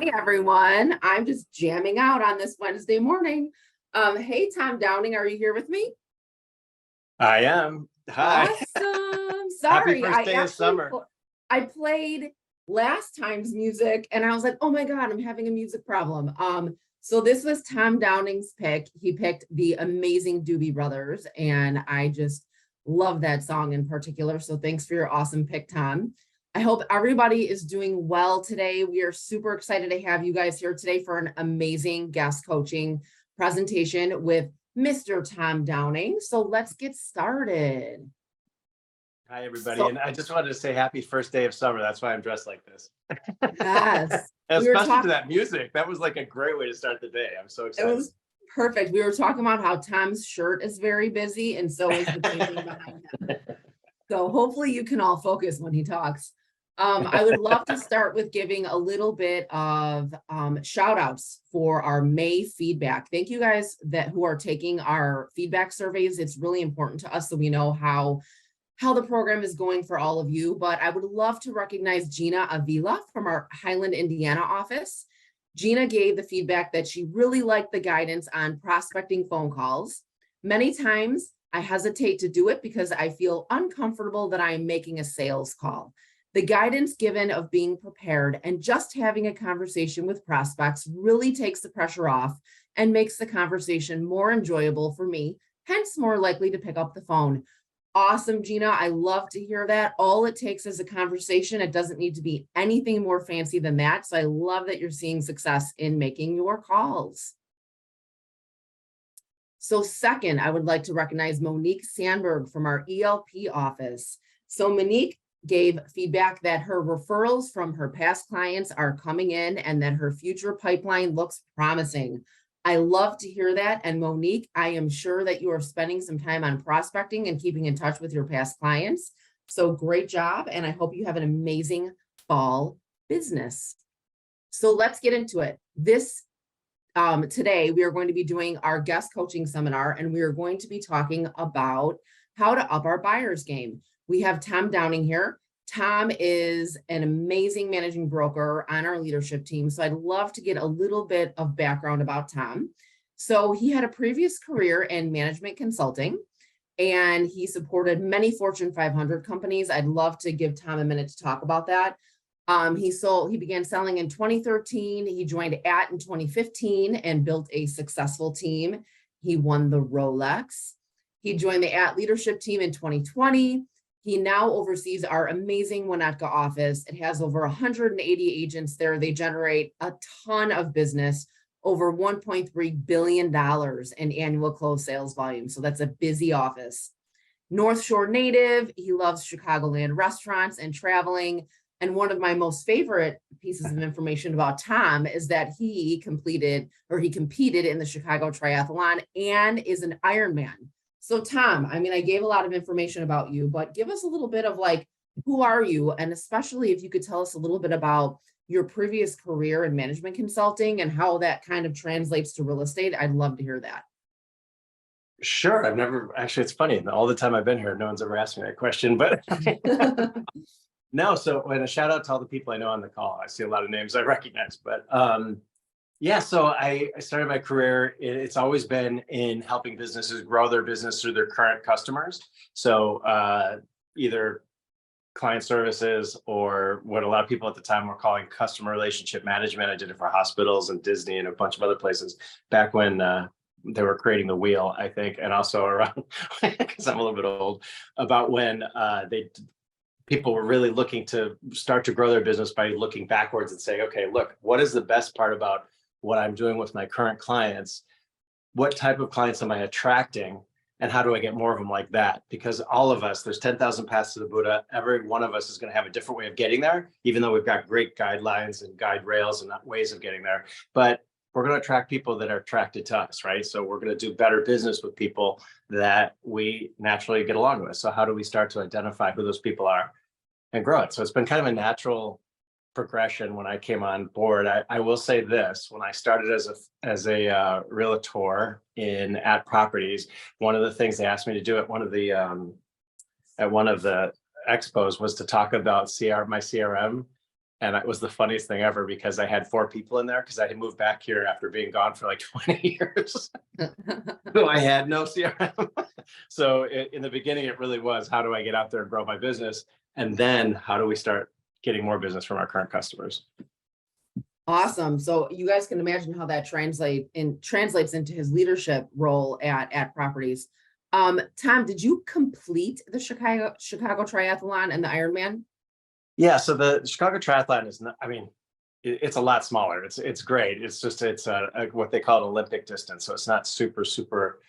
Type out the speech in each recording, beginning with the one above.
Hey everyone, I'm just jamming out on this Wednesday morning. Hey Tom Downing, are you here with me? I am. Hi. Awesome. Happy Sorry, first day of summer. I played last time's music and I was like, oh my God, I'm having a music problem. So this was Tom Downing's pick. He picked the amazing Doobie Brothers, and I just love that song in particular. So thanks for your awesome pick, Tom. I hope everybody is doing well today. We are super excited to have you guys here today for an amazing guest coaching presentation with Mr. Tom Downing. So let's get started. Hi, everybody. So, And I just wanted to say happy first day of summer. That's why I'm dressed like this. yes, Especially to that music. That was like a great way to start the day. I'm so it excited. was perfect. We were talking about how Tom's shirt is very busy, and so is the painting behind him. So hopefully you can all focus when he talks. I would love to start with giving a little bit of shout outs for our May feedback. Thank you guys who are taking our feedback surveys. It's really important to us so we know how the program is going for all of you. But I would love to recognize Gina Avila from our Highland, Indiana office. Gina gave the feedback that she really liked the guidance on prospecting phone calls. Many times I hesitate to do it because I feel uncomfortable that I am making a sales call. The guidance given of being prepared and just having a conversation with prospects really takes the pressure off and makes the conversation more enjoyable for me, hence more likely to pick up the phone. Awesome, Gina. I love to hear that. All it takes is a conversation. It doesn't need to be anything more fancy than that. So I love that you're seeing success in making your calls. So second, I would like to recognize Monique Sandberg from our ELP office. So Monique gave feedback that her referrals from her past clients are coming in and that her future pipeline looks promising. I love to hear that. And Monique, I am sure that you are spending some time on prospecting and keeping in touch with your past clients. So great job. And I hope you have an amazing fall business. So let's get into it. Today, we are going to be doing our guest coaching seminar, and we are going to be talking about how to up our buyer's game. We have Tom Downing here. Tom is an amazing managing broker on our leadership team. So I'd love to get a little bit of background about Tom. So he had a previous career in management consulting, and he supported many Fortune 500 companies. I'd love to give Tom a minute to talk about that. He began selling in 2013. He joined AT in 2015 and built a successful team. He won the Rolex. He joined the AT leadership team in 2020. He now oversees our amazing Winnetka office. It has over 180 agents there. They generate a ton of business, over $1.3 billion in annual close sales volume. So that's a busy office. North Shore native. He loves Chicagoland restaurants and traveling. And one of my most favorite pieces of information about Tom is that he competed in the Chicago Triathlon and is an Ironman. So Tom, I mean, I gave a lot of information about you, but give us a little bit of like, who are you? And especially if you could tell us a little bit about your previous career in management consulting and how that kind of translates to real estate. I'd love to hear that. Sure. Actually, it's funny. All the time I've been here, no one's ever asked me that question, but no. So when a shout out to all the people I know on the call, I see a lot of names I recognize, but yeah, so I started my career. It's always been in helping businesses grow their business through their current customers. So either client services or what a lot of people at the time were calling customer relationship management. I did it for hospitals and Disney and a bunch of other places back when they were creating the wheel, I think, and also around, because I'm a little bit old, about when people were really looking to start to grow their business by looking backwards and saying, okay, look, what is the best part about what I'm doing with my current clients? What type of clients am I attracting? And how do I get more of them like that? Because all of us, there's 10,000 paths to the Buddha. Every one of us is going to have a different way of getting there, even though we've got great guidelines and guide rails and ways of getting there. But we're going to attract people that are attracted to us, right? So we're going to do better business with people that we naturally get along with. So how do we start to identify who those people are and grow it? So it's been kind of a natural progression when I came on board. I will say this: when I started as a realtor at Properties, one of the things they asked me to do at one of the expos was to talk about my CRM And it was the funniest thing ever because I had 4 people in there because I had moved back here after being gone for like 20 years. So I had no CRM. So in the beginning, it really was, how do I get out there and grow my business? And then how do we start getting more business from our current customers? Awesome. So you guys can imagine how that translates into his leadership role at Properties. Tom, did you complete the Chicago Triathlon and the Ironman? Yeah, so the Chicago Triathlon is not, I mean, it's a lot smaller. It's great. It's just, it's what they call an Olympic distance. So it's not super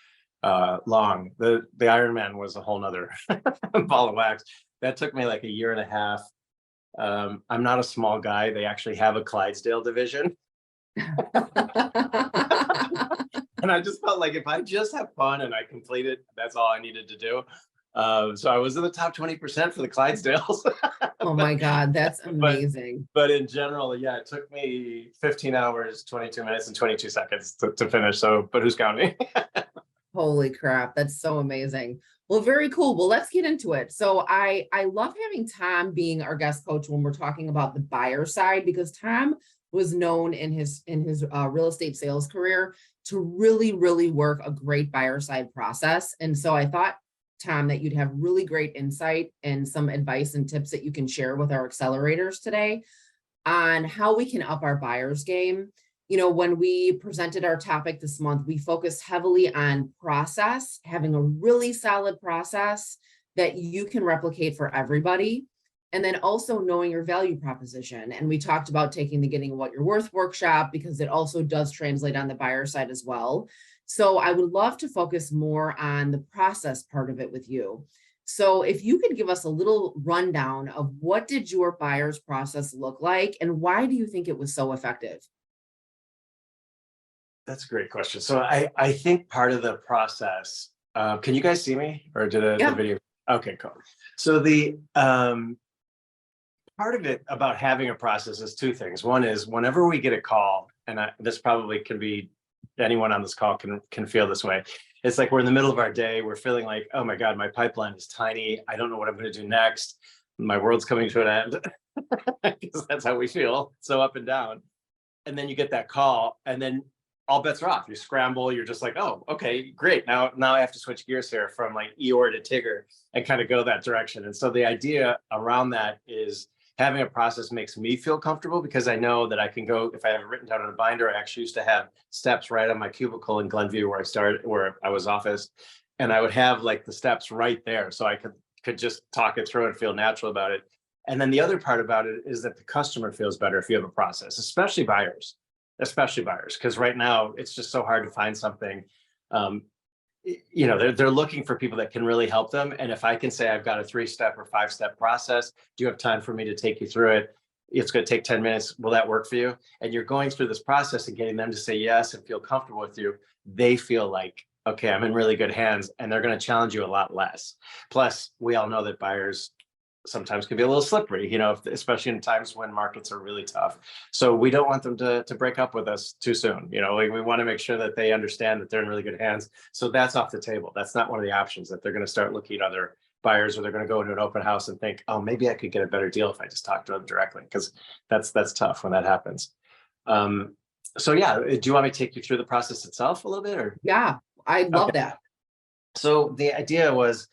long. The Ironman was a whole nother ball of wax. That took me like a year and a half. I'm not a small guy. They actually have a Clydesdale division. And I just felt like if I just have fun and I complete it, that's all I needed to do. So I was in the top 20% for the Clydesdales. Oh my God, that's amazing. But in general, yeah, it took me 15 hours, 22 minutes and 22 seconds to finish. So, but who's counting? Holy crap, that's so amazing. Well, very cool. Well, let's get into it. So I love having Tom being our guest coach when we're talking about the buyer side, because Tom was known in his real estate sales career to really work a great buyer side process. And so I thought, Tom, that you'd have really great insight and some advice and tips that you can share with our accelerators today on how we can up our buyer's game. You know, when we presented our topic this month, we focused heavily on process, having a really solid process that you can replicate for everybody. And then also knowing your value proposition. And we talked about taking the Getting What You're Worth workshop, because it also does translate on the buyer side as well. So I would love to focus more on the process part of it with you. So if you could give us a little rundown of what did your buyer's process look like and why do you think it was so effective? That's a great question. So I think part of the process, can you guys see me or did the video? Okay, cool. So the part of it about having a process is 2 things. One is whenever we get a call, and this probably can be anyone on this call can feel this way. It's like we're in the middle of our day. We're feeling like, oh my God, my pipeline is tiny. I don't know what I'm going to do next. My world's coming to an end. Because that's how we feel. So up and down. And then you get that call and then all bets are off. You scramble. You're just like, oh, okay, great. Now I have to switch gears here from like Eeyore to Tigger and kind of go that direction. And so the idea around that is having a process makes me feel comfortable because I know that I can go, if I have it written down in a binder. I actually used to have steps right on my cubicle in Glenview where I was office. And I would have like the steps right there. So I could just talk it through and feel natural about it. And then the other part about it is that the customer feels better if you have a process, especially buyers, because right now it's just so hard to find something. You know, they're looking for people that can really help them. And if I can say I've got a 3-step or 5-step process, do you have time for me to take you through it? It's going to take 10 minutes. Will that work for you? And you're going through this process and getting them to say yes and feel comfortable with you. They feel like, okay, I'm in really good hands, and they're going to challenge you a lot less. Plus, we all know that buyers sometimes can be a little slippery, you know, especially in times when markets are really tough. So we don't want them to break up with us too soon. You know, we want to make sure that they understand that they're in really good hands. So that's off the table. That's not one of the options, that they're going to start looking at other buyers, or they're going to go into an open house and think, oh, maybe I could get a better deal if I just talk to them directly, because that's tough when that happens. So yeah, do you want me to take you through the process itself a little bit? Or Yeah, I love that. So the idea was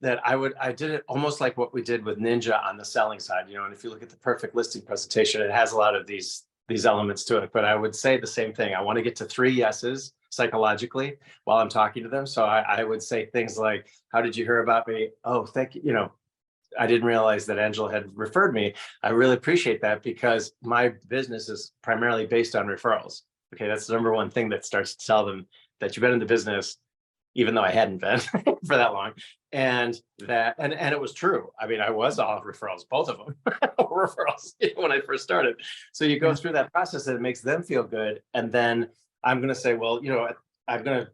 that I did it almost like what we did with Ninja on the selling side, you know, and if you look at the perfect listing presentation, it has a lot of these elements to it, but I would say the same thing. I want to get to 3 yeses psychologically while I'm talking to them. So I would say things like, how did you hear about me? Oh, thank you. You know, I didn't realize that Angela had referred me. I really appreciate that because my business is primarily based on referrals. Okay. That's the number one thing that starts to tell them that you've been in the business, even though I hadn't been for that long. And it was true. I mean, I was all referrals, both of them were referrals when I first started. So you go through that process and it makes them feel good. And then I'm going to say, well, you know, I'm going to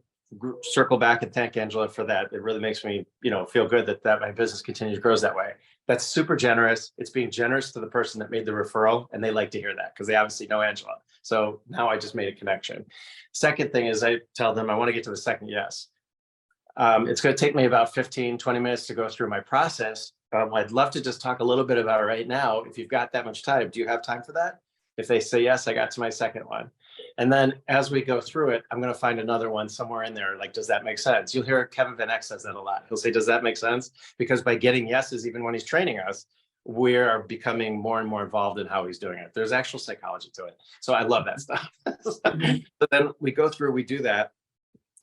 circle back and thank Angela for that. It really makes me, you know, feel good that my business continues grows that way. That's super generous. It's being generous to the person that made the referral. And they like to hear that because they obviously know Angela. So now I just made a connection. Second thing is I tell them I want to get to the second yes. It's going to take me about 15, 20 minutes to go through my process. I'd love to just talk a little bit about it right now. If you've got that much time, do you have time for that? If they say yes, I got to my second one. And then as we go through it, I'm going to find another one somewhere in there. Like, does that make sense? You'll hear Kevin Van Eck says that a lot. He'll say, does that make sense? Because by getting yeses, even when he's training us, we are becoming more and more involved in how he's doing it. There's actual psychology to it. So I love that stuff. So then we go through, we do that.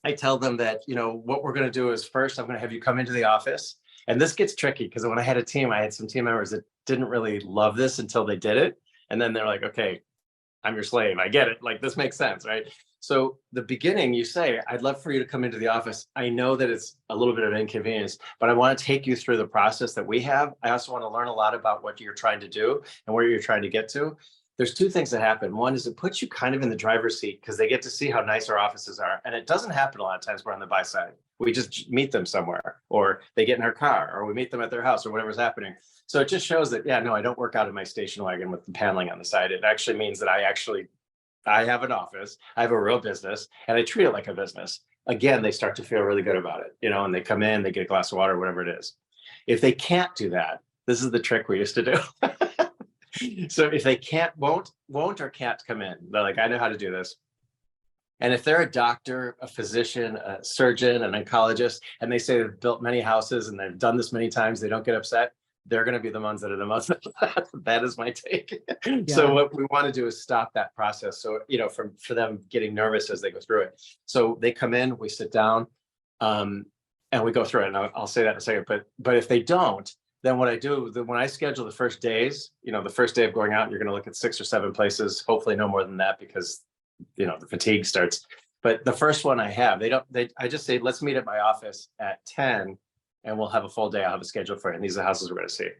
I tell them that, what we're going to do is first, I'm going to have you come into the office. And this gets tricky because when I had a team, I had some team members that didn't really love this until they did it. And then they're like, okay, I'm your slave. I get it. Like, this makes sense, right? So the beginning, you say, I'd love for you to come into the office. I know that it's a little bit of inconvenience, but I want to take you through the process that we have. I also want to learn a lot about what you're trying to do and where you're trying to get to. There's two things that happen. One is it puts you kind of in the driver's seat because they get to see how nice our offices are. And it doesn't happen a lot of times we're on the buy side. We just meet them somewhere, or they get in our car, or we meet them at their house, or whatever's happening. So it just shows that, yeah, no, I don't work out of my station wagon with the paneling on the side. It actually means that I have an office, I have a real business, and I treat it like a business. Again, they start to feel really good about it, and they come in, they get a glass of water, whatever it is. If they can't do that, this is the trick we used to do. So if they won't or can't come in, they're like, I know how to do this. And if they're a doctor, a physician, a surgeon, an oncologist, and they say they've built many houses and they've done this many times, they don't get upset, they're going to be the ones that are the most. That is my take. Yeah. So what we want to do is stop that process. So, for them getting nervous as they go through it. So they come in, we sit down, and we go through it. And I'll say that in a second. But if they don't, then what I do, when I schedule the first days, the first day of going out, you're going to look at 6 or 7 places, hopefully no more than that, because, the fatigue starts. But the first one I have, I just say, let's meet at my office at 10 and we'll have a full day. I'll have a schedule for it. And these are the houses we're going to see.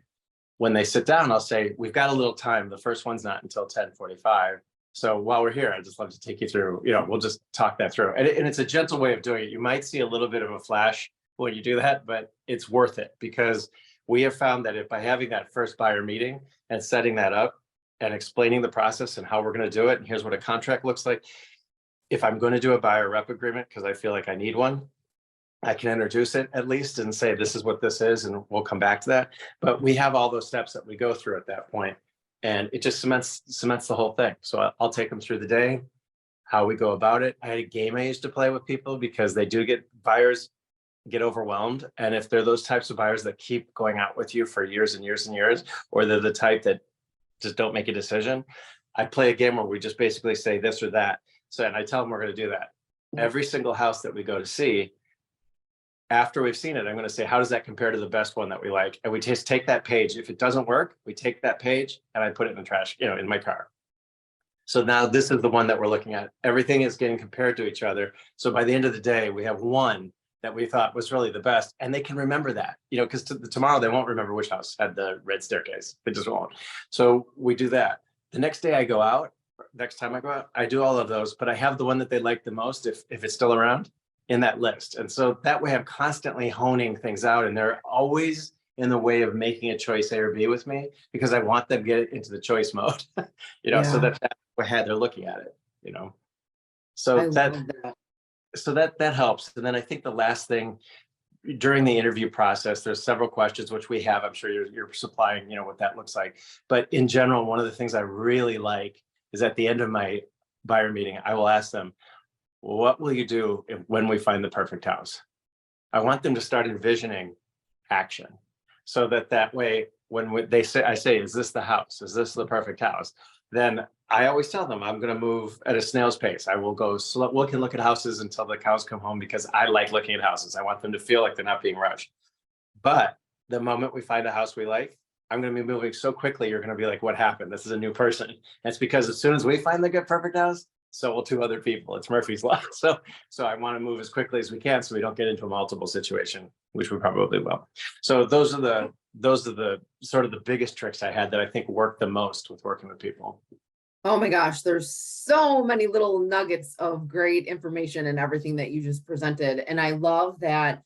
When they sit down, I'll say, we've got a little time. The first one's not until 10:45. So while we're here, I'd just love to take you through, we'll just talk that through. And it's a gentle way of doing it. You might see a little bit of a flash when you do that, but it's worth it, because we have found that by having that first buyer meeting and setting that up and explaining the process and how we're going to do it, and here's what a contract looks like. If I'm going to do a buyer rep agreement, because I feel like I need one, I can introduce it at least and say, this is what this is, and we'll come back to that. But we have all those steps that we go through at that point, and it just cements the whole thing. So I'll take them through the day, how we go about it. I had a game I used to play with people, because they do buyers get overwhelmed. And if they're those types of buyers that keep going out with you for years and years and years, or they're the type that just don't make a decision, I play a game where we just basically say this or that. So, and I tell them we're going to do that. Every single house that we go to see, after we've seen it, I'm going to say, how does that compare to the best one that we like? And we just take that page. If it doesn't work, we take that page and I put it in the trash, in my car. So now this is the one that we're looking at. Everything is getting compared to each other. So by the end of the day, we have one that we thought was really the best, and they can remember that, because tomorrow they won't remember which house had the red staircase. They just won't. So we do that. The next day I go out, next time I go out, I do all of those, but I have the one that they like the most, if it's still around, in that list. And so that way I'm constantly honing things out, and they're always in the way of making a choice A or B with me, because I want them to get into the choice mode, so that's how they're looking at it, So that helps. And then I think the last thing, during the interview process, there's several questions which we have. I'm sure you're supplying, what that looks like. But in general, one of the things I really like is at the end of my buyer meeting, I will ask them, what will you do when we find the perfect house? I want them to start envisioning action, so that way, when I say, is this the house? Is this the perfect house? Then I always tell them I'm going to move at a snail's pace. I will go slow. We can look at houses until the cows come home, because I like looking at houses. I want them to feel like they're not being rushed. But the moment we find a house we like, I'm going to be moving so quickly. You're going to be like, what happened? This is a new person. And it's because as soon as we find the good perfect house, so will 2 other people. It's Murphy's Law. So I want to move as quickly as we can, so we don't get into a multiple situation, which we probably will. So those are the sort of the biggest tricks I had that I think work the most with working with people. Oh my gosh, there's so many little nuggets of great information and everything that you just presented. And I love that,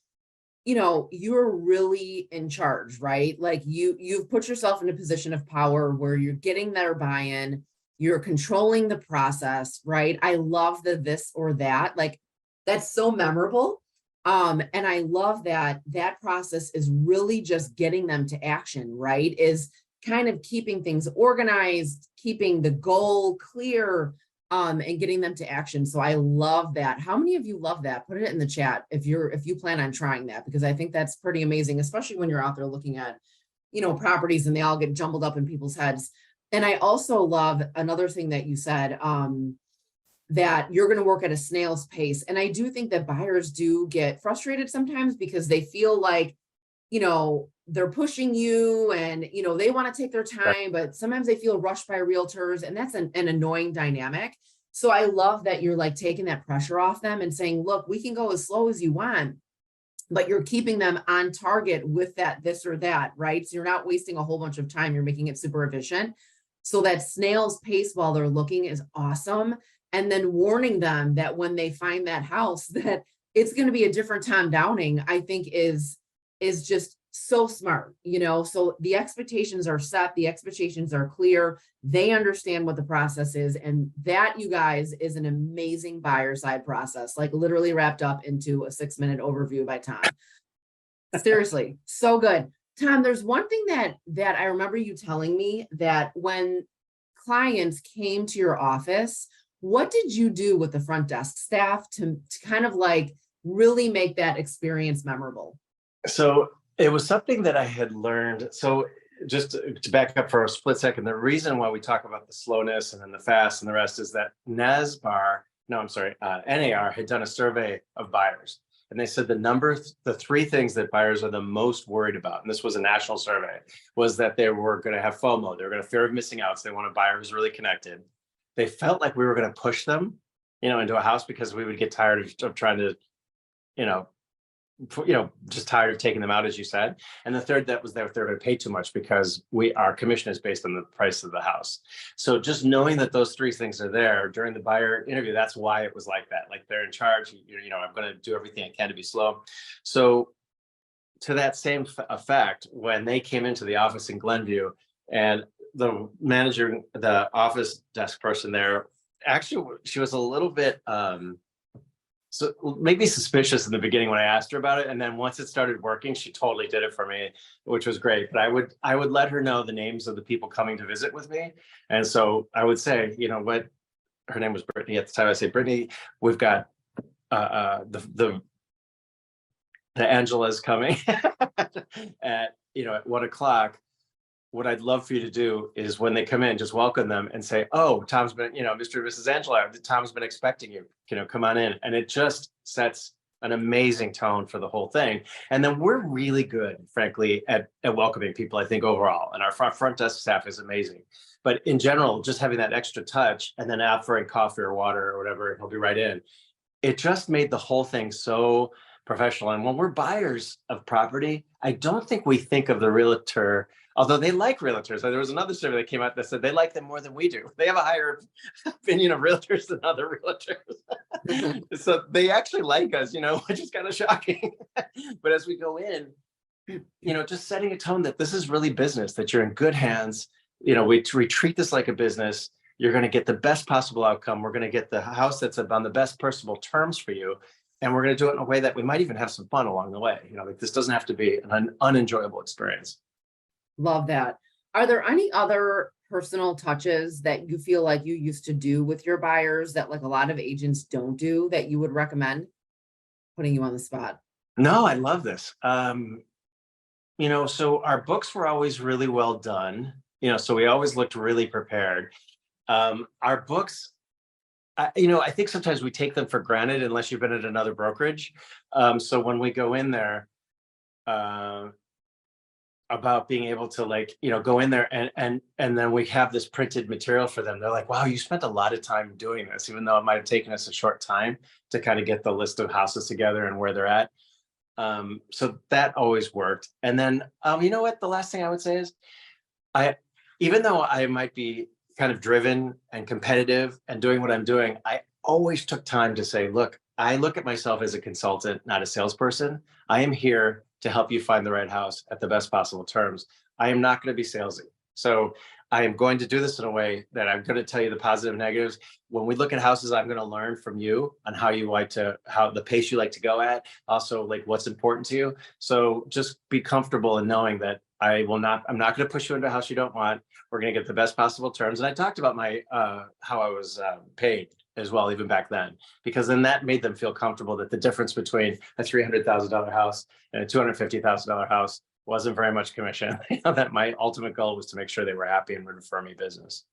you're really in charge, right? Like you've put yourself in a position of power where you're getting their buy-in, you're controlling the process, right? I love the this or that. Like, that's so memorable. And I love that that process is really just getting them to action, right? Is kind of keeping things organized, keeping the goal clear, and getting them to action. So I love that. How many of you love that? Put it in the chat if you plan on trying that, because I think that's pretty amazing, especially when you're out there looking at, properties and they all get jumbled up in people's heads. And I also love another thing that you said, that you're going to work at a snail's pace. And I do think that buyers do get frustrated sometimes because they feel like, they're pushing you and, they want to take their time, but sometimes they feel rushed by realtors, and that's an annoying dynamic. So I love that you're like taking that pressure off them and saying, look, we can go as slow as you want, but you're keeping them on target with that, this or that, right? So you're not wasting a whole bunch of time. You're making it super efficient. So that snail's pace while they're looking is awesome. And then warning them that when they find that house, that it's going to be a different Tom Downing, I think is just so smart, so the expectations are set, the expectations are clear, they understand what the process is, and that, you guys, is an amazing buyer side process, like literally wrapped up into a 6-minute overview by Tom. Seriously, so good. Tom, there's one thing that I remember you telling me, that when clients came to your office, what did you do with the front desk staff to kind of like really make that experience memorable? So it was something that I had learned. So just to back up for a split second, the reason why we talk about the slowness and then the fast and the rest is that NAR had done a survey of buyers. And they said the 3 things that buyers are the most worried about, and this was a national survey, was that they were going to have FOMO. They were going to fear of missing out. So they want a buyer who's really connected. They felt like we were going to push them, into a house because we would get tired of trying to, just tired of taking them out, as you said. And the third, that was that they're going to pay too much because our commission is based on the price of the house. So just knowing that those 3 things are there during the buyer interview, that's why it was like that. Like, they're in charge, I'm going to do everything I can to be slow. So to that same effect, when they came into the office in Glenview, and the manager, the office desk person there, actually, she was a little bit, so maybe suspicious in the beginning when I asked her about it. And then once it started working, she totally did it for me, which was great. But I would let her know the names of the people coming to visit with me. And so I would say, what, her name was Brittany at the time. I say, Brittany, we've got the Angela's coming at 1:00. What I'd love for you to do is, when they come in, just welcome them and say, oh, Tom's been, Mr. and Mrs. Angela, Tom's been expecting you, come on in. And it just sets an amazing tone for the whole thing. And then we're really good, frankly, at welcoming people, I think, overall. And our front desk staff is amazing. But in general, just having that extra touch, and then offering coffee or water or whatever, he'll be right in. It just made the whole thing so professional. And when we're buyers of property, I don't think we think of the realtor, although they like realtors. There was another survey that came out that said they like them more than we do. They have a higher opinion of realtors than other realtors. So they actually like us, which is kind of shocking. But as we go in, just setting a tone that this is really business, that you're in good hands. We treat this like a business. You're going to get the best possible outcome. We're going to get the house that's on the best personal terms for you. And we're going to do it in a way that we might even have some fun along the way. Like, this doesn't have to be an unenjoyable experience. Love that. Are there any other personal touches that you feel like you used to do with your buyers that, like, a lot of agents don't do, that you would recommend? Putting you on the spot. No, I love this. So our books were always really well done, so we always looked really prepared. Our books, I think sometimes we take them for granted unless you've been at another brokerage. So when we go in there, about being able to go in there and then we have this printed material for them. They're like, wow, you spent a lot of time doing this, even though it might have taken us a short time to kind of get the list of houses together and where they're at. So that always worked. And then, what the last thing I would say is, even though I might be kind of driven and competitive and doing what I'm doing, I always took time to say, look, I look at myself as a consultant, not a salesperson. I am here to help you find the right house at the best possible terms. I am not going to be salesy. So I am going to do this in a way that I'm going to tell you the positive and negatives. When we look at houses, I'm going to learn from you on how the pace you like to go at, also like what's important to you. So just be comfortable in knowing that I'm not going to push you into a house you don't want. We're going to get the best possible terms. And I talked about how I was paid as well, even back then, because then that made them feel comfortable that the difference between a $300,000 house and a $250,000 house wasn't very much commission. That my ultimate goal was to make sure they were happy and would refer me business.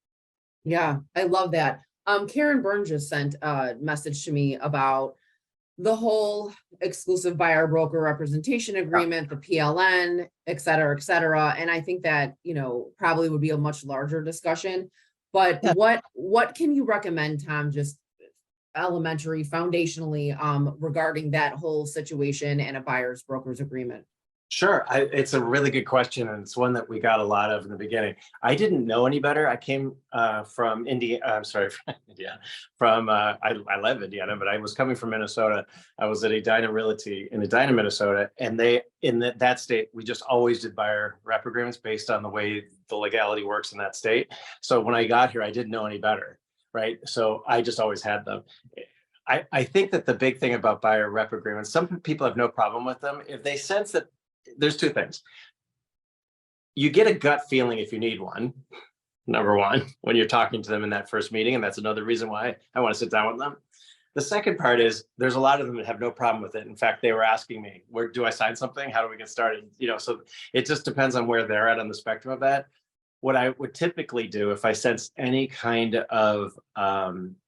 Yeah, I love that. Karen Burns just sent a message to me about the whole exclusive buyer broker representation agreement, the PLN, et cetera, et cetera. And I think that, probably would be a much larger discussion. But what can you recommend, Tom, just elementary, foundationally, regarding that whole situation and a buyer's broker's agreement? Sure. It's a really good question. And it's one that we got a lot of in the beginning. I didn't know any better. I came from India. I'm sorry, from India. I love Indiana, but I was coming from Minnesota. I was at Edina Realty in Edina, Minnesota. And that state, we just always did buyer rep agreements based on the way the legality works in that state. So when I got here, I didn't know any better. Right. So I just always had them. I think that the big thing about buyer rep agreements, some people have no problem with them. If they sense that there's two things. You get a gut feeling if you need one, number one, when you're talking to them in that first meeting. And that's another reason why I want to sit down with them. The second part is there's a lot of them that have no problem with it. In fact, they were asking me, where do I sign something? How do we get started? So it just depends on where they're at on the spectrum of that. What I would typically do if I sense any kind of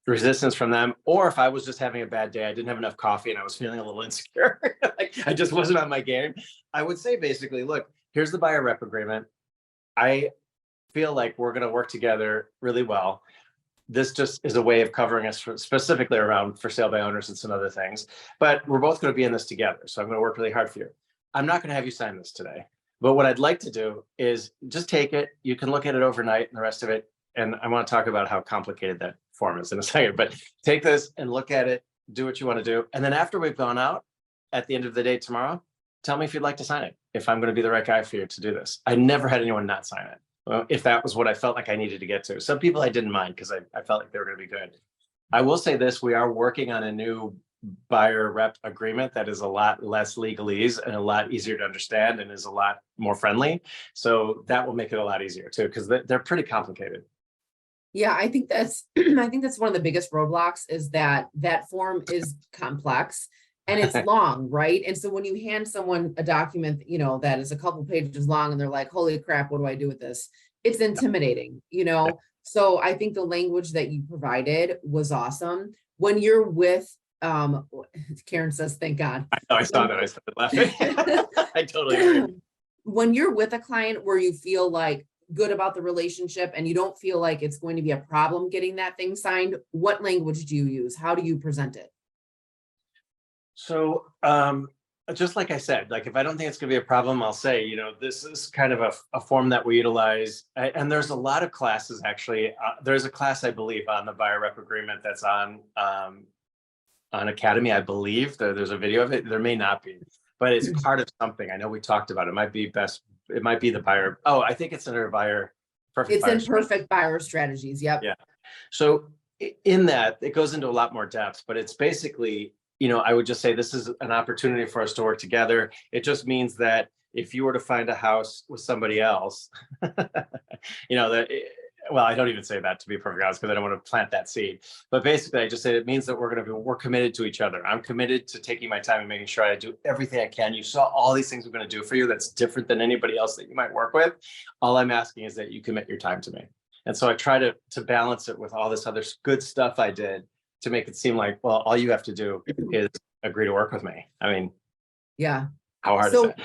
resistance from them, or if I was just having a bad day, I didn't have enough coffee and I was feeling a little insecure, like I just wasn't on my game, I would say basically, look, here's the buyer rep agreement. I feel like we're going to work together really well. This just is a way of covering us specifically around for sale by owners and some other things, but we're both going to be in this together. So I'm going to work really hard for you. I'm not going to have you sign this today. But what I'd like to do is just take it. You can look at it overnight and the rest of it. And I want to talk about how complicated that form is in a second, but take this and look at it, do what you want to do. And then after we've gone out at the end of the day tomorrow, tell me if you'd like to sign it, if I'm going to be the right guy for you to do this. I never had anyone not sign it. Well, if that was what I felt like I needed to get to. Some people I didn't mind because I felt like they were going to be good. I will say this, we are working on a new buyer rep agreement that is a lot less legalese and a lot easier to understand and is a lot more friendly. So that will make it a lot easier too, because they're pretty complicated. Yeah, I think that's one of the biggest roadblocks is that form is complex and it's long, right? And so when you hand someone a document, that is a couple pages long and they're like, holy crap, what do I do with this? It's intimidating, So I think the language that you provided was awesome. When you're with Karen says, thank God. I saw that. I started laughing. I totally agree. When you're with a client where you feel like good about the relationship and you don't feel like it's going to be a problem getting that thing signed, what language do you use? How do you present it? So just like I said, like if I don't think it's going to be a problem, I'll say, this is kind of a form that we utilize. And there's a lot of classes, actually. There's a class, I believe, on the buyer rep agreement that's on Academy, I believe. There's a video of it. There may not be, but it's part of something. I know we talked about it. It might be the buyer. Oh, I think it's under buyer. Perfect buyer strategies. Yep. Yeah. So in that, it goes into a lot more depth, but it's basically, I would just say this is an opportunity for us to work together. It just means that if you were to find a house with somebody else, well, I don't even say that, to be perfectly honest, because I don't want to plant that seed. But basically, I just say it means that we're committed to each other. I'm committed to taking my time and making sure I do everything I can. You saw all these things we're going to do for you that's different than anybody else that you might work with. All I'm asking is that you commit your time to me. And so I try to balance it with all this other good stuff I did to make it seem like, well, all you have to do is agree to work with me. I mean, yeah. How hard is it?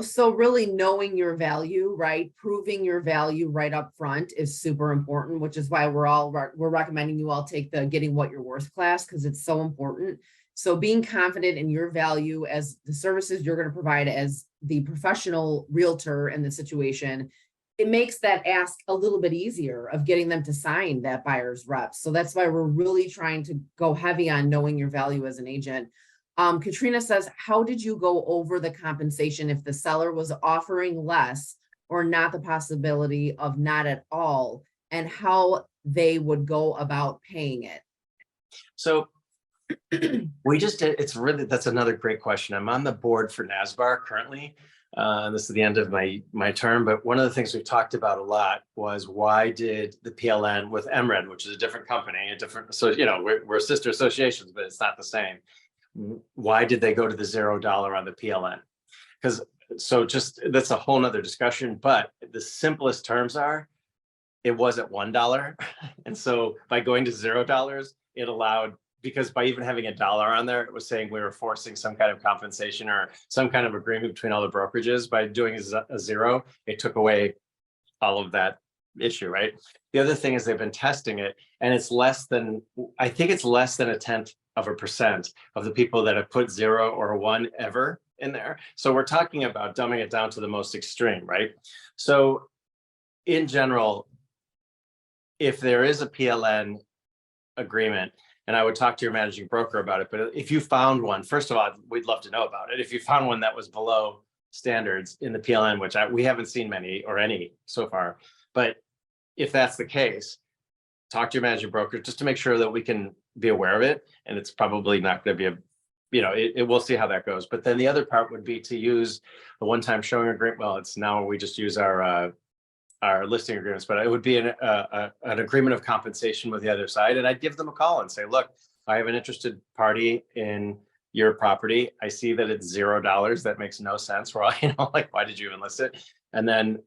So really knowing your value, right? Proving your value right up front is super important, which is why we're recommending you all take the Getting What You're Worth class, because it's so important. So being confident in your value as the services you're going to provide as the professional realtor in the situation, it makes that ask a little bit easier of getting them to sign that buyer's rep. So that's why we're really trying to go heavy on knowing your value as an agent. Katrina says, how did you go over the compensation if the seller was offering less or not the possibility of not at all, and how they would go about paying it? So we just did, that's another great question. I'm on the board for NASBAR currently. This is the end of my term, but one of the things we've talked about a lot was why did the PLN with MRED, which is a different company, so we're sister associations, but it's not the same. Why did they go to the $0 on the PLN? Because that's a whole nother discussion, but the simplest terms are, it was at $1. And so by going to $0, it allowed, because by even having $1 on there, it was saying we were forcing some kind of compensation or some kind of agreement between all the brokerages. By doing a zero, it took away all of that issue, right? The other thing is they've been testing it, and I think it's less than 0.1% of the people that have put 0 or 1 ever in there. So we're talking about dumbing it down to the most extreme, right? So in general, if there is a PLN agreement, and I would talk to your managing broker about it, but if you found one, first of all, we'd love to know about it. If you found one that was below standards in the PLN, which we haven't seen many or any so far, but if that's the case, talk to your managing broker just to make sure that we can be aware of it. And it's probably not going to be we'll see how that goes. But then the other part would be to use the one-time showing agreement. Well, it's now we just use our listing agreements, but it would be an agreement of compensation with the other side. And I'd give them a call and say, look, I have an interested party in your property. I see that it's $0. That makes no sense. Well, why did you even list it? And then,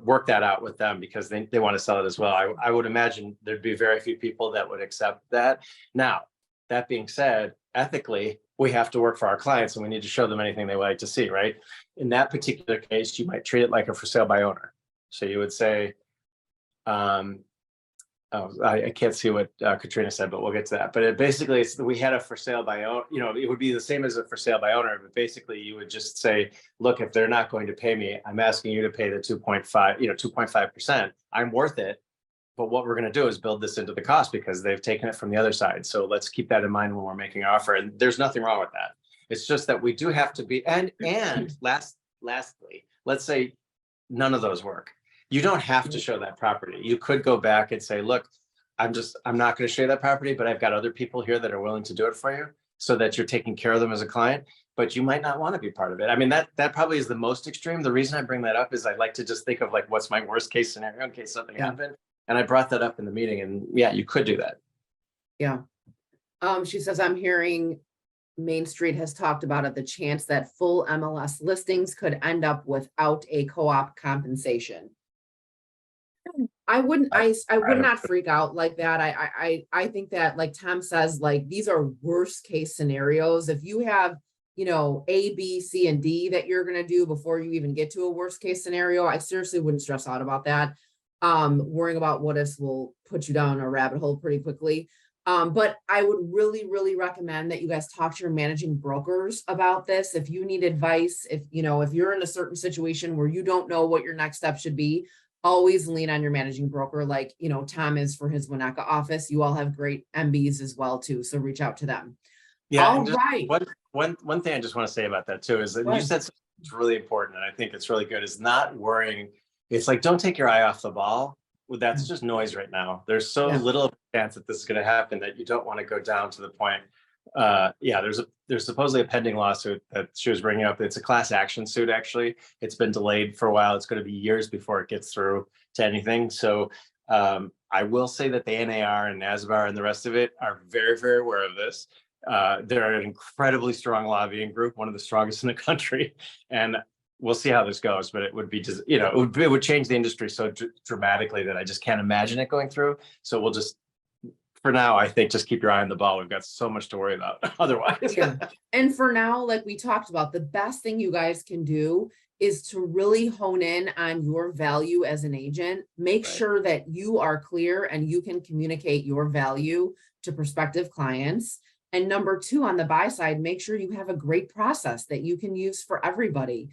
work that out with them, because they want to sell it as well. I would imagine there'd be very few people that would accept that. Now, that being said, ethically, we have to work for our clients, and we need to show them anything they like to see, right? In that particular case, you might treat it like a for sale by owner. So you would say, I can't see what Katrina said, but we'll get to that. But basically, we had a for sale by owner. It would be the same as a for sale by owner, but basically you would just say, look, if they're not going to pay me, I'm asking you to pay the 2.5%. I'm worth it. But what we're going to do is build this into the cost because they've taken it from the other side. So let's keep that in mind when we're making our offer. And there's nothing wrong with that. It's just that we do have to be, and lastly, let's say none of those work. You don't have to show that property. You could go back and say, look, I'm not going to show you that property, but I've got other people here that are willing to do it for you, so that you're taking care of them as a client, but you might not want to be part of it. I mean, that probably is the most extreme. The reason I bring that up is I like to just think of what's my worst case scenario in case something happened. And I brought that up in the meeting, and you could do that. Yeah. She says, I'm hearing Main Street has talked about it, the chance that full MLS listings could end up without a co-op compensation. I would not freak out like that. I think that, like Tom says, these are worst case scenarios. If you have, A, B, C, and D that you're going to do before you even get to a worst case scenario, I seriously wouldn't stress out about that. Worrying about what ifs will put you down a rabbit hole pretty quickly. But I would really, really recommend that you guys talk to your managing brokers about this. If you need advice, if you're in a certain situation where you don't know what your next step should be, always lean on your managing broker. Like, Tom is for his Winnetka office. You all have great MBs as well too. So reach out to them. Yeah. All right. One thing I just want to say about that too, is that you said something that's really important, and I think it's really good, is not worrying. It's like, don't take your eye off the ball. Well, that's just noise right now. There's so little chance that this is going to happen that you don't want to go down to the point. There's supposedly a pending lawsuit that she was bringing up. It's a class action suit. Actually, it's been delayed for a while. It's going to be years before it gets through to anything. So I will say that the NAR and NASBAR and the rest of it are very, very aware of this. They're an incredibly strong lobbying group, one of the strongest in the country, and we'll see how this goes. But it would be just, it would change the industry so dramatically that I just can't imagine it going through. So we'll just, for now, I think, just keep your eye on the ball. We've got so much to worry about otherwise. And for now, like we talked about, the best thing you guys can do is to really hone in on your value as an agent. Make sure that you are clear and you can communicate your value to prospective clients. And number two, on the buy side, make sure you have a great process that you can use for everybody.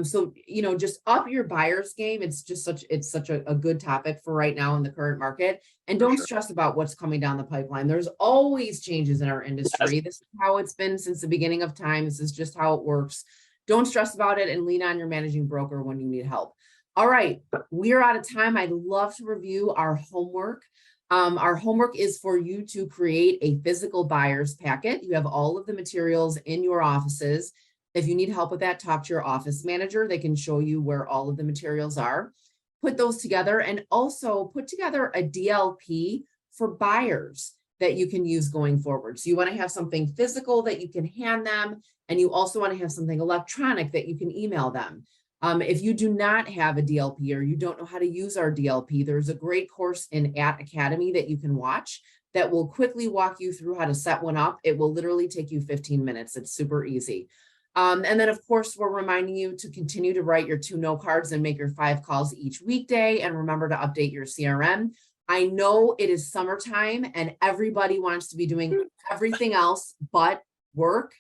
So, just up your buyer's game. It's such a good topic for right now in the current market. And don't stress about what's coming down the pipeline. There's always changes in our industry. This is how it's been since the beginning of time. This is just how it works. don't stress about it and lean on your managing broker when you need help. All right, we are out of time. I'd love to review our homework. Our homework is for you to create a physical buyer's packet. You have all of the materials in your offices. If you need help with that, talk to your office manager. They can show you where all of the materials are. Put those together and also put together a DLP for buyers that you can use going forward. So you want to have something physical that you can hand them, and you also want to have something electronic that you can email them. If you do not have a DLP or you don't know how to use our DLP, there's a great course in AT Academy that you can watch that will quickly walk you through how to set one up. It will literally take you 15 minutes. It's super easy. And then, of course, we're reminding you to continue to write your 2-no cards and make your 5 calls each weekday. And remember to update your CRM. I know it is summertime and everybody wants to be doing everything else but work.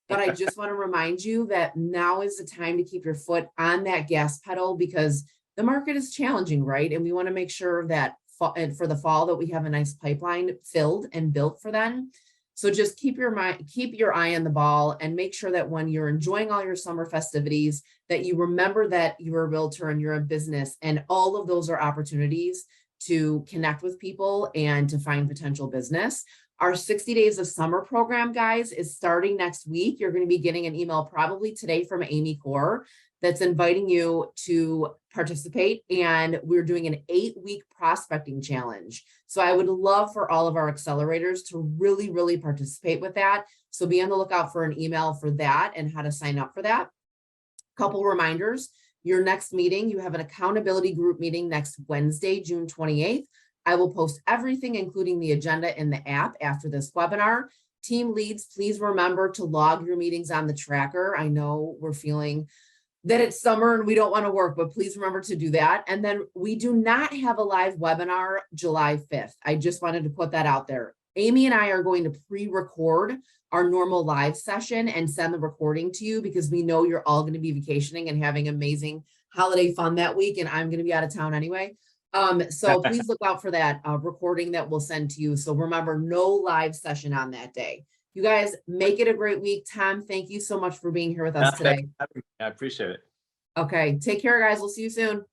But I just want to remind you that now is the time to keep your foot on that gas pedal because the market is challenging, right? And we want to make sure that for the fall that we have a nice pipeline filled and built for them. So just keep your eye on the ball and make sure that when you're enjoying all your summer festivities, that you remember that you're a realtor and you're a business, and all of those are opportunities to connect with people and to find potential business. Our 60 Days of Summer program, guys, is starting next week. You're going to be getting an email probably today from Amy Core that's inviting you to participate. And we're doing an 8-week prospecting challenge. So I would love for all of our accelerators to really, really participate with that. So be on the lookout for an email for that and how to sign up for that. Couple reminders. Your next meeting, you have an accountability group meeting next Wednesday, June 28th. I will post everything, including the agenda in the app after this webinar. Team leads, please remember to log your meetings on the tracker. I know we're feeling that it's summer and we don't want to work, but please remember to do that. And then we do not have a live webinar July 5th. I just wanted to put that out there. Amy and I are going to pre-record our normal live session and send the recording to you because we know you're all going to be vacationing and having amazing holiday fun that week. And I'm going to be out of town anyway. So please look out for that recording that we'll send to you. So remember, no live session on that day. You guys make it a great week. Tom, thank you so much for being here with us today. I appreciate it. Okay, take care, guys. We'll see you soon.